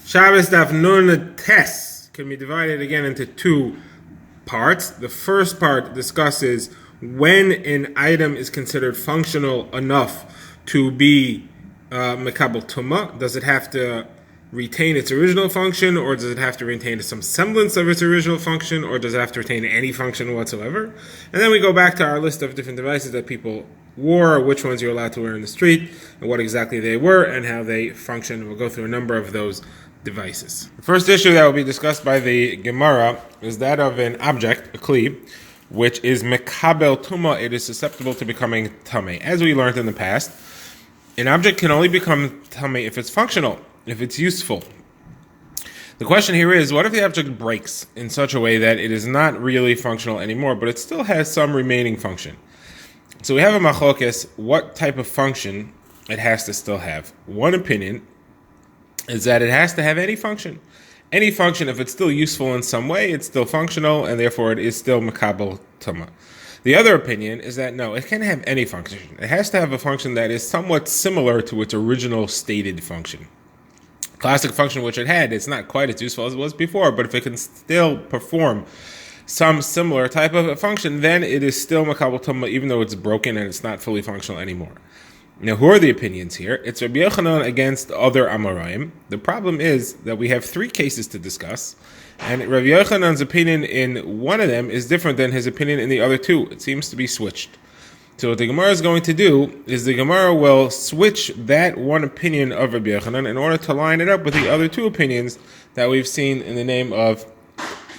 Shabbos Daf Nun Tes can be divided again into two parts. The first part discusses when an item is considered functional enough to be mekabel tuma. Does it have to retain its original function, or does it have to retain some semblance of its original function, or does it have to retain any function whatsoever? And then we go back to our list of different devices that people wore, which ones you're allowed to wear in the street, and what exactly they were, and how they function. We'll go through a number of those devices. The first issue that will be discussed by the Gemara is that of an object, a kli, which is mekabel tuma. It is susceptible to becoming tamei. As we learned in the past, an object can only become tamei if it's functional, if it's useful. The question here is, what if the object breaks in such a way that it is not really functional anymore, but it still has some remaining function? So we have a machlokes, what type of function it has to still have. One opinion is that it has to have any function. Any function, if it's still useful in some way, it's still functional, and therefore it is still mekabel tuma. The other opinion is that no, it can't have any function. It has to have a function that is somewhat similar to its original stated function. Classic function which it had, it's not quite as useful as it was before, but if it can still perform some similar type of a function, then it is still mekabel tuma, even though it's broken and it's not fully functional anymore. Now, who are the opinions here? It's Rabbi Yochanan against other Amoraim. The problem is that we have three cases to discuss, and Rabbi Yochanan's opinion in one of them is different than his opinion in the other two. It seems to be switched. So what the Gemara is going to do is the Gemara will switch that one opinion of Rabbi Yochanan in order to line it up with the other two opinions that we've seen in the name of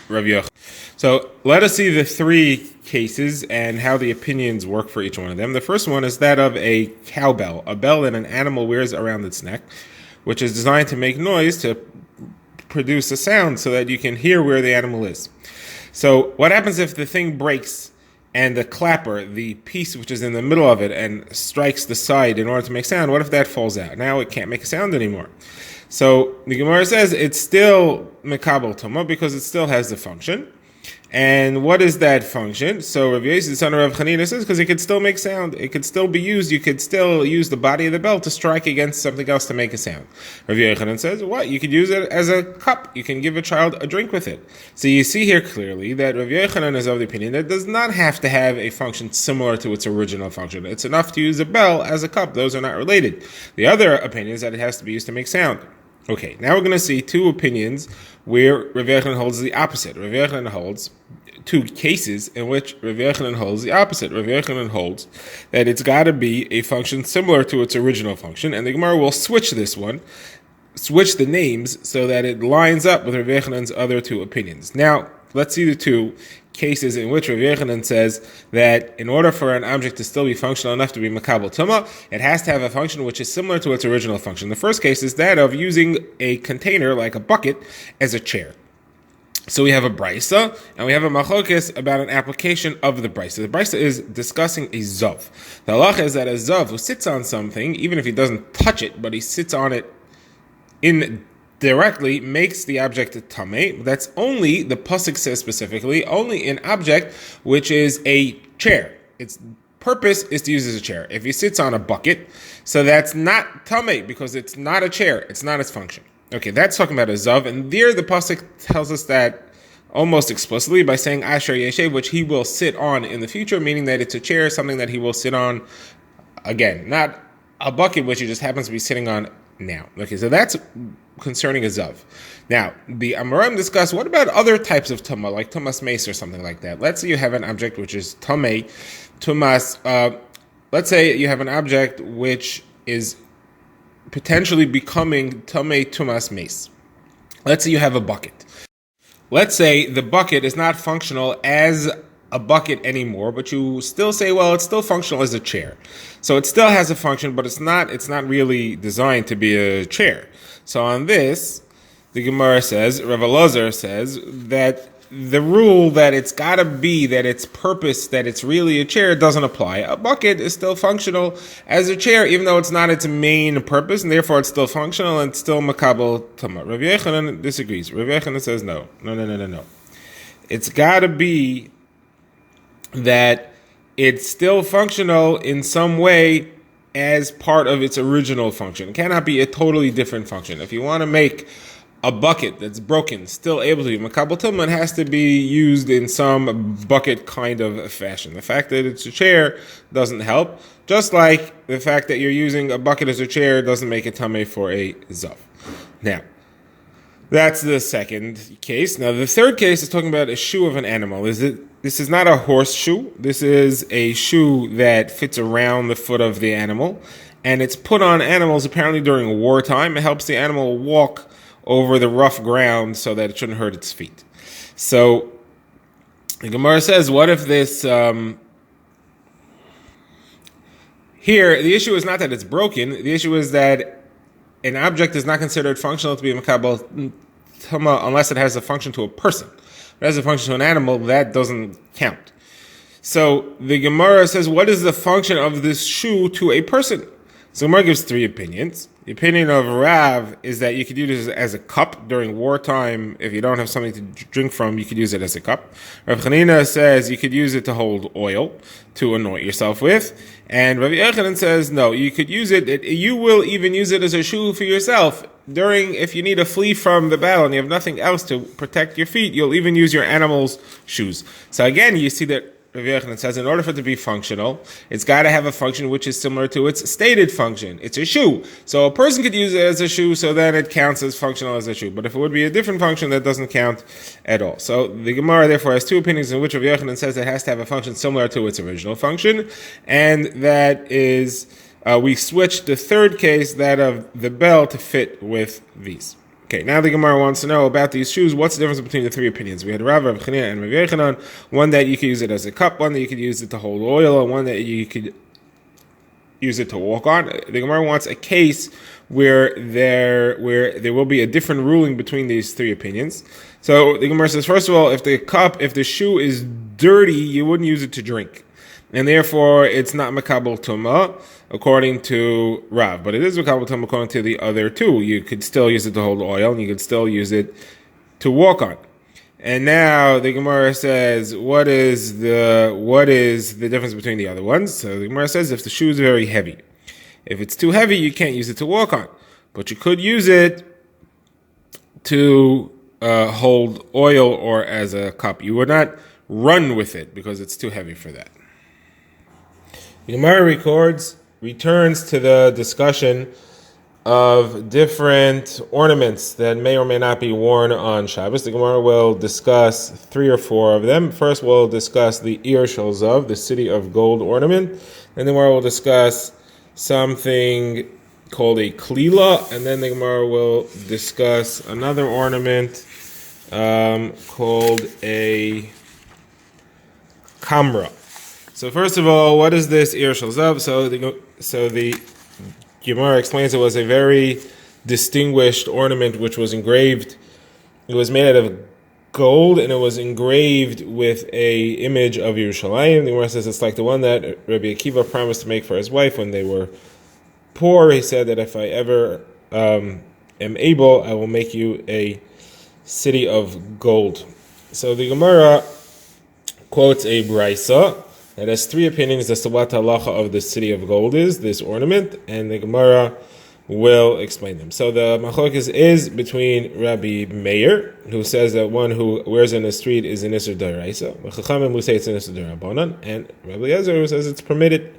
Rabbi Yochanan. So let us see the three cases and how the opinions work for each one of them. The first one is that of a cowbell, a bell that an animal wears around its neck, which is designed to make noise, to produce a sound so that you can hear where the animal is. So what happens if the thing breaks and the clapper, the piece which is in the middle of it, and strikes the side in order to make sound? What if that falls out? Now it can't make a sound anymore. So the Gemara says it's still mekabel tuma because it still has the function. And what is that function? So Rav Yossi, the son of Rav Chanina, says because it could still make sound. It could still be used. You could still use the body of the bell to strike against something else to make a sound. Rav Yochanan says, what? You could use it as a cup. You can give a child a drink with it. So you see here clearly that Rav Yochanan is of the opinion that it does not have to have a function similar to its original function. It's enough to use a bell as a cup. Those are not related. The other opinion is that it has to be used to make sound. Okay, now we're going to see two opinions where Rav Yochanan holds the opposite. Rav Yochanan holds two cases in which Rav Yochanan holds the opposite. Rav Yochanan holds that it's got to be a function similar to its original function, and the Gemara will switch this one, switch the names so that it lines up with Rav Yochanan's other two opinions. Now, let's see the two cases in which Rav Yochanan says that in order for an object to still be functional enough to be mekabel tuma, it has to have a function which is similar to its original function. The first case is that of using a container, like a bucket, as a chair. So we have a brisa, and we have a machlokes about an application of the brisa. The brisa is discussing a zav. The halacha is that a zav who sits on something, even if he doesn't touch it, but he sits on it indirectly, makes the object a tamei. That's only, the pasuk says specifically, only an object which is a chair. Its purpose is to use as a chair. If he sits on a bucket, so that's not tamei because it's not a chair. It's not its function. Okay, that's talking about a zav, and there the pasuk tells us that almost explicitly by saying asher yeshev, which he will sit on in the future, meaning that it's a chair, something that he will sit on again, not a bucket which he just happens to be sitting on now. Okay, so that's concerning a zav. Now, the Amoraim discuss what about other types of tuma, like tumas mace or something like that. Let's say you have an object which is tamei, tumas. Let's say you have an object which is potentially becoming tamei tumas mace. Let's say you have a bucket. Let's say the bucket is not functional as a bucket anymore, but you still say, well, it's still functional as a chair. So it still has a function, but it's not really designed to be a chair. So on this, the Gemara says, Rav Elazar says that the rule that it's got to be that its purpose, that it's really a chair, doesn't apply. A bucket is still functional as a chair, even though it's not its main purpose, and therefore it's still functional and still mekabel tuma. Rav Yochanan disagrees. Rav Yochanan says no. It's got to be that it's still functional in some way as part of its original function. It cannot be a totally different function. If you want to make a bucket that's broken still able to be makabel tumah, it has to be used in some bucket kind of fashion. The fact that it's a chair doesn't help, just like the fact that you're using a bucket as a chair doesn't make it tameh for a zav. Now, that's the second case. Now, the third case is talking about a shoe of an animal. This is not a horse shoe. This is a shoe that fits around the foot of the animal, and it's put on animals apparently during wartime. It helps the animal walk over the rough ground so that it shouldn't hurt its feet. So the Gemara says, what if this... Here, the issue is not that it's broken. The issue is that an object is not considered functional to be makabel tumah unless it has a function to a person. If it has a function to an animal, that doesn't count. So the Gemara says, what is the function of this shoe to a person? So Gemara gives three opinions. The opinion of Rav is that you could use it as a cup during wartime. If you don't have something to drink from, you could use it as a cup. Rav Chanina says you could use it to hold oil, to anoint yourself with. And Rabbi Yochanan says, no, you could use it. You will even use it as a shoe for yourself. If you need to flee from the battle and you have nothing else to protect your feet, you'll even use your animal's shoes. So again, you see that Rabbi Yochanan says in order for it to be functional, it's got to have a function which is similar to its stated function. It's a shoe. So a person could use it as a shoe, so then it counts as functional as a shoe. But if it would be a different function, that doesn't count at all. So the Gemara therefore has two opinions in which Rabbi Yochanan says it has to have a function similar to its original function, and that is we switched the third case, that of the bell, to fit with these. Okay, now the Gemara wants to know about these shoes. What's the difference between the three opinions? We had Rav Chanina, and Rav Yochanan. One that you could use it as a cup, one that you could use it to hold oil, and one that you could use it to walk on. The Gemara wants a case where there will be a different ruling between these three opinions. So the Gemara says, first of all, if the shoe is dirty, you wouldn't use it to drink, and therefore it's not makabel tumah according to Rav, but it is makabel tumah according to the other two. You could still use it to hold oil, and you could still use it to walk on. And now the Gemara says, what is the difference between the other ones? So the Gemara says, if the shoe is very heavy, if it's too heavy, you can't use it to walk on, but you could use it to hold oil or as a cup. You would not run with it because it's too heavy for that. The Gemara returns to the discussion of different ornaments that may or may not be worn on Shabbos. The Gemara will discuss 3 or 4 of them. First, we'll discuss the Ir Shel Zav, the city of gold ornament. Then the Gemara will discuss something called a klila, and then the Gemara will discuss another ornament called a kamra. So first of all, what is this Ir Shel Zav? So the Gemara explains it was a very distinguished ornament which was engraved. It was made out of gold, and it was engraved with a image of Yerushalayim. The Gemara says it's like the one that Rabbi Akiva promised to make for his wife when they were poor. He said that if I ever am able, I will make you a city of gold. So the Gemara quotes a brisa that has 3 opinions as to what the halacha of the city of gold is, this ornament, and the Gemara will explain them. So the machlokes is between Rabbi Meir, who says that one who wears it in the street is an Isser D'Oraisa, Chachamim who say it's an Isser D'Rabbanan, and Rabbi Eliezer who says it's permitted,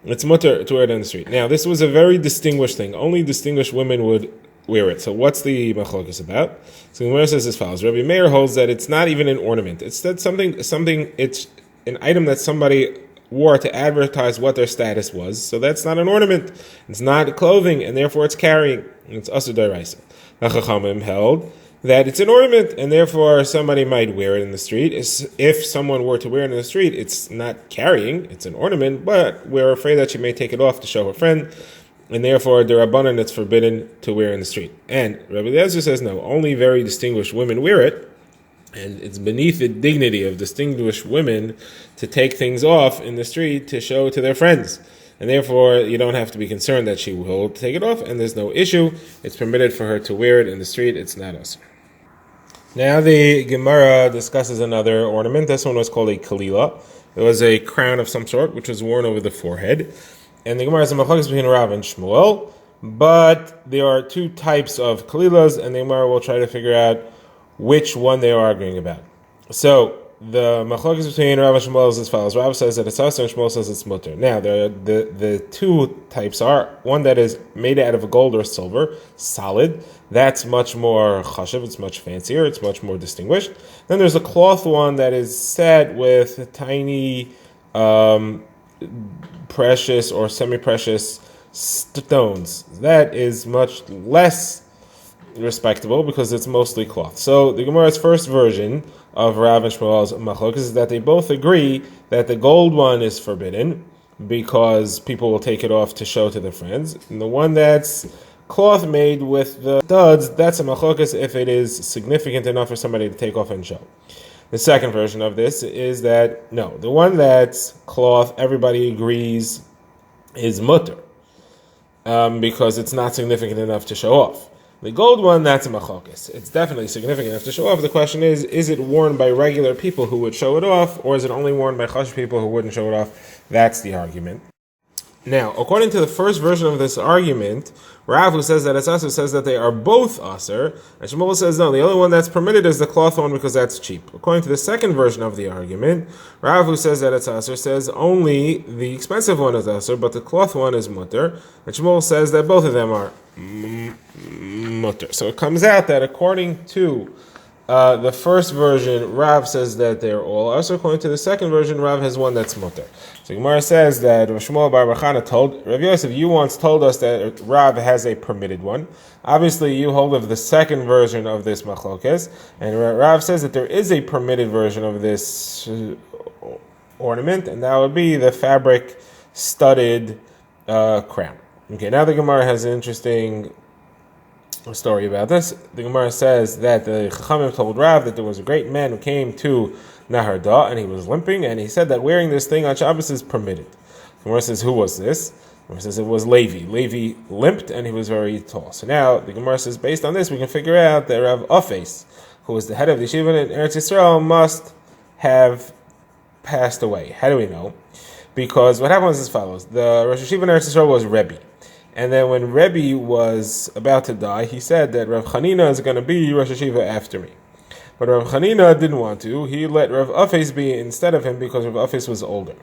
it's mutter to wear it in the street. Now, this was a very distinguished thing. Only distinguished women would wear it. So what's the machlokes about? So the Gemara says as follows. Rabbi Meir holds that it's not even an ornament. It's that something, it's an item that somebody wore to advertise what their status was. So that's not an ornament. It's not clothing, and therefore it's carrying. It's Asur D'Oraisa. The Chachamim held that it's an ornament, and therefore somebody might wear it in the street. If someone were to wear it in the street, it's not carrying, it's an ornament, but we're afraid that she may take it off to show her friend, and therefore the Rabbanan, it's forbidden to wear in the street. And Rabbi Eliezer says no, only very distinguished women wear it, and it's beneath the dignity of distinguished women to take things off in the street to show to their friends. And therefore, you don't have to be concerned that she will take it off, and there's no issue. It's permitted for her to wear it in the street. It's not us. Now the Gemara discusses another ornament. This one was called a kalila. It was a crown of some sort, which was worn over the forehead. And the Gemara is a machlokes between Rav and Shmuel. but there are two types of kalilas, and the Gemara will try to figure out which one they are arguing about. So the machlokes between Rav and Shmuel is as follows. Rav says that it's asur, and Shmuel says it's mutter. Now, the two types are one that is made out of gold or silver, solid. That's much more chashiv, it's much fancier, it's much more distinguished. Then there's a cloth one that is set with tiny, precious or semi-precious stones. That is much less respectable because it's mostly cloth. So the Gemara's first version of Rav and Shmuel's machlokes is that they both agree that the gold one is forbidden because people will take it off to show to their friends, and the one that's cloth made with the studs, that's a machlokes if it is significant enough for somebody to take off and show. The second version of this is that no, the one that's cloth, everybody agrees is mutter because it's not significant enough to show off. The gold one, that's a machlokes. It's definitely significant enough to show off. The question is it worn by regular people who would show it off, or is it only worn by chash people who wouldn't show it off? That's the argument. Now, according to the first version of this argument, Rav, who says that it's asur, says that they are both asur, and Shmuel says no, the only one that's permitted is the cloth one because that's cheap. According to the second version of the argument, Rav, who says that it's asur, says only the expensive one is asur, but the cloth one is mutter, and Shmuel says that both of them are mutter. So it comes out that according to the first version, Rav says that they're all asur. According to the second version, Rav has one that's mutter. So Gemara says that Rav Shmuel bar Bachana told Rav Yosef, you once told us that Rav has a permitted one. Obviously, you hold of the second version of this machlokes, and Rav says that there is a permitted version of this ornament, and that would be the fabric studded crown. Okay, now the Gemara has an interesting story about this. The Gemara says that the Chachamim told Rav that there was a great man who came to Nahar Da, and he was limping, and he said that wearing this thing on Shabbos is permitted. The Gemara says, who was this? The Gemara says it was Levi. Levi limped, and he was very tall. So now the Gemara says, based on this, we can figure out that Rav Afes, who was the head of the yeshiva in Eretz Yisrael, must have passed away. How do we know? Because what happened was as follows. The Rosh Yeshiva in Eretz Yisrael was Rebbe. And then when Rebbe was about to die, he said that Rav Chanina is going to be Rosh Yeshiva after me. But Rav Chanina didn't want to. He let Rav Afes be instead of him because Rav Afes was older.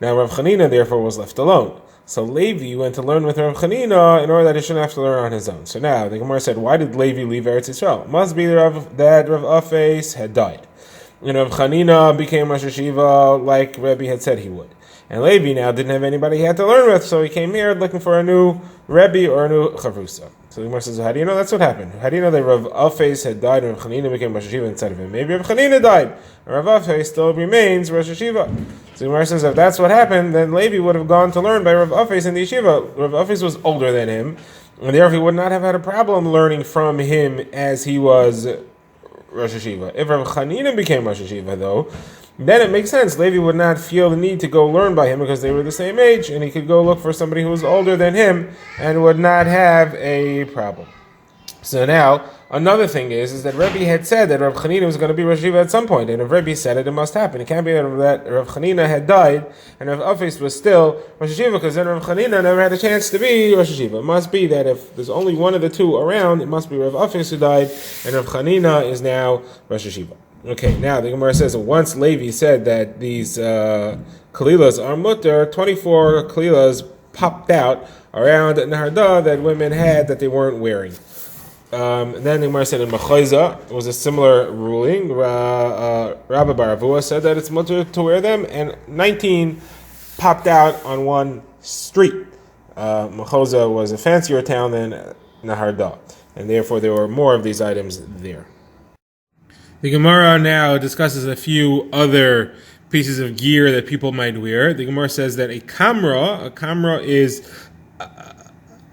Now Rav Chanina therefore was left alone. So Levi went to learn with Rav Chanina in order that he shouldn't have to learn on his own. So now the Gemara said, why did Levi leave Eretz Yisrael? It must be that Rav Afes had died. And Rav Chanina became Rosh Yeshiva like Rebbe had said he would. And Levi now didn't have anybody he had to learn with, so he came here looking for a new Rebbe or a new Chavrusa. So the Gemara says, how do you know that's what happened? How do you know that Rav Afes had died and Rav Chanina became Rosh Yeshiva instead of him? Maybe Rav Chanina died, and Rav Afes still remains Rosh Yeshiva. So the Gemara says, if that's what happened, then Levi would have gone to learn by Rav Afes in the yeshiva. Rav Afes was older than him, and therefore he would not have had a problem learning from him as he was Rosh Yeshiva. If Rav Chanina became Rosh Yeshiva, though, then it makes sense. Levi would not feel the need to go learn by him because they were the same age, and he could go look for somebody who was older than him and would not have a problem. So now, another thing is that Rebbe had said that Rav Chanina was going to be Rosh Yeshiva at some point, and if Rebbe said it, it must happen. It can't be that Rav Chanina had died and Rav Afes was still Rosh Yeshiva, because then Rav Chanina never had a chance to be Rosh Yeshiva. It must be that if there's only one of the two around, it must be Rav Afes who died, and Rav Chanina is now Rosh Yeshiva. Okay, now the Gemara says that once Levi said that these kalilas are mutter, 24 kalilas popped out around Nahar Da that women had that they weren't wearing. Then the Gemara said in Machoiza, it was a similar ruling. Rabbi Baravua said that it's mutter to wear them, and 19 popped out on one street. Machoiza was a fancier town than Nahar Da, and therefore there were more of these items there. The Gemara now discusses a few other pieces of gear that people might wear. The Gemara says that a kamra is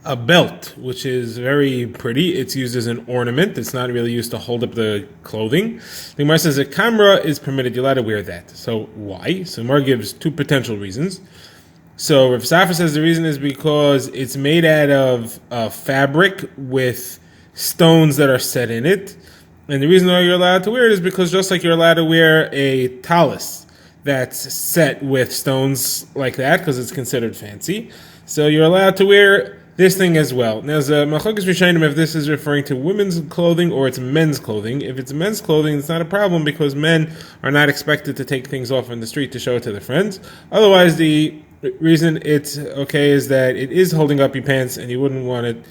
a belt, which is very pretty. It's used as an ornament. It's not really used to hold up the clothing. The Gemara says a kamra is permitted. You're allowed to wear that. So why? So the Gemara gives two potential reasons. So Rav Safra says the reason is because it's made out of fabric with stones that are set in it. And the reason why you're allowed to wear it is because just like you're allowed to wear a talus that's set with stones like that, because it's considered fancy, so you're allowed to wear this thing as well. Now, the Machlokes Rishonim if this is referring to women's clothing or it's men's clothing. If it's men's clothing, it's not a problem because men are not expected to take things off in the street to show it to their friends. Otherwise, the reason it's okay is that it is holding up your pants and you wouldn't want it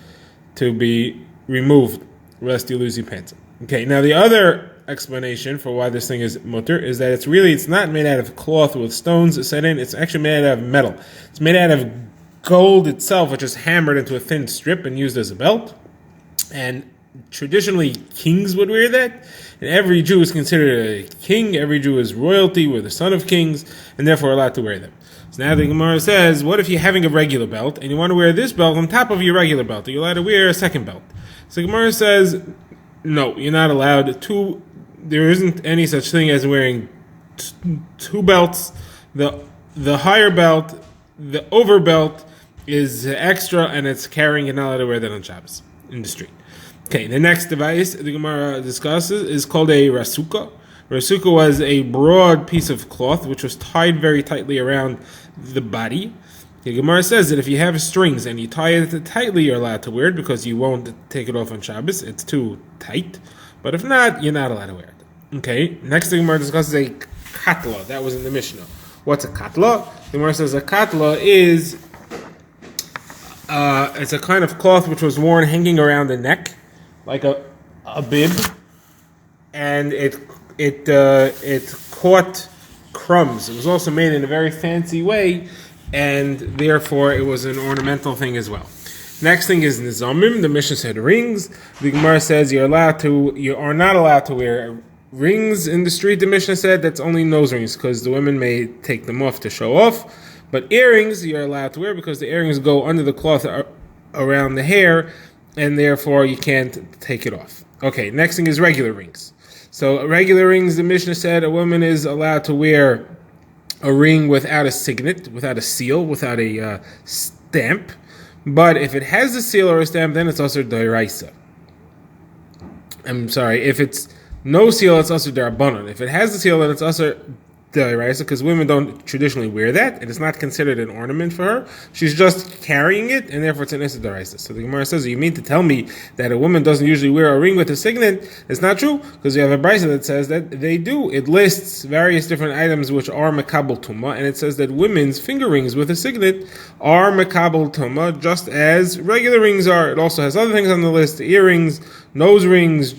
to be removed lest you lose your pants. Okay, now the other explanation for why this thing is mutter is that it's not made out of cloth with stones set in, it's actually made out of metal. It's made out of gold itself, which is hammered into a thin strip and used as a belt. And traditionally, kings would wear that. And every Jew is considered a king. Every Jew is royalty. We're the son of kings, and therefore allowed to wear them. So now the Gemara says, what if you're having a regular belt, and you want to wear this belt on top of your regular belt? Are you allowed to wear a second belt? So the Gemara says, no, you're not allowed to. There isn't any such thing as wearing two belts. The higher belt, the over belt, is extra, and it's carrying. You're not allowed to wear that on Shabbos in the street. Okay, the next device the Gemara discusses is called a rasuka. Rasuka was a broad piece of cloth which was tied very tightly around the body. The Gemara says that if you have strings and you tie it tightly, you're allowed to wear it because you won't take it off on Shabbos. It's too tight. But if not, you're not allowed to wear it. Okay, next the Gemara discusses a katla. That was in the Mishnah. What's a katla? The Gemara says a katla is it's a kind of cloth which was worn hanging around the neck, like a bib, and it caught crumbs. It was also made in a very fancy way, and therefore it was an ornamental thing as well. Next thing is nizamim. The Mishnah said rings. The Gemara says you are not allowed to wear rings in the street. The Mishnah said that's only nose rings because the women may take them off to show off. But earrings you're allowed to wear because the earrings go under the cloth around the hair, and therefore you can't take it off. Okay, next thing is regular rings. So regular rings, the Mishnah said a woman is allowed to wear a ring without a signet, without a seal, without a stamp. But if it has a seal or a stamp, then it's also d'oraisa. I'm sorry, if it's no seal, it's also d'rabbanan. If it has a seal, then it's also d'oraisa, because women don't traditionally wear that, and it's not considered an ornament for her. She's just carrying it, and therefore it's an issa d'oraisa. So the Gemara says, you mean to tell me that a woman doesn't usually wear a ring with a signet? It's not true, because you have a brisa that says that they do. It lists various different items which are mekabel tumah, and it says that women's finger rings with a signet are mekabel tumah, just as regular rings are. It also has other things on the list: earrings, nose rings,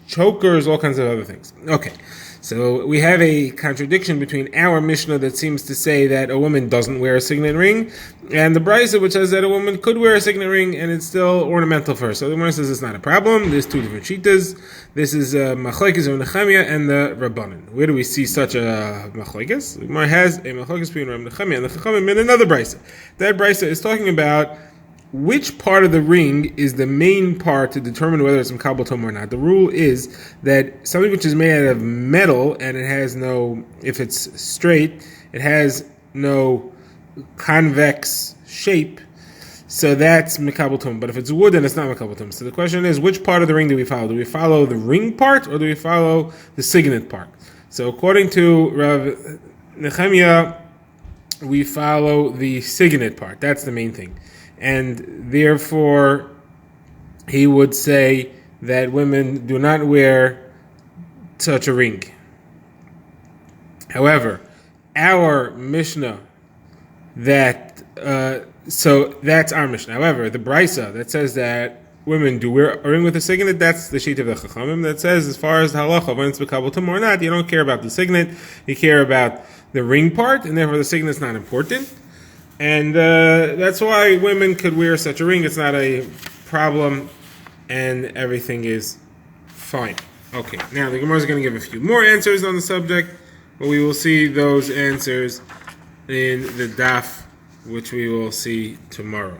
chokers, all kinds of other things. Okay. So we have a contradiction between our Mishnah that seems to say that a woman doesn't wear a signet ring, and the Brisa which says that a woman could wear a signet ring and it's still ornamental for her. So the Gemara says it's not a problem. There's two different shitas. This is Machlokes of Nechemia and the Rabbanan. Where do we see such a Machlokes? The Gemara has a Machlokes between Rab Nechemia and the Chachamim in another Brisa. That Brisa is talking about which part of the ring is the main part to determine whether it's mekabel tumah or not. The rule is that something which is made out of metal and it has no, if it's straight, it has no convex shape, so that's mekabel tumah. But if it's wood, then it's not mekabel tumah. So the question is, which part of the ring do we follow? Do we follow the ring part or do we follow the signet part? So according to Rav Nechemia, we follow the signet part. That's the main thing. And therefore, he would say that women do not wear such a ring. However, our Mishnah so that's our Mishnah. However, the Brisa that says that women do wear a ring with a signet, that's the sheet of the Chachamim that says, as far as the halacha, when it's mekabel tumah or not, you don't care about the signet, you care about the ring part, and therefore the signet's not important. And that's why women could wear such a ring. It's not a problem, and everything is fine. Okay, now the Gemara is going to give a few more answers on the subject, but we will see those answers in the daf, which we will see tomorrow.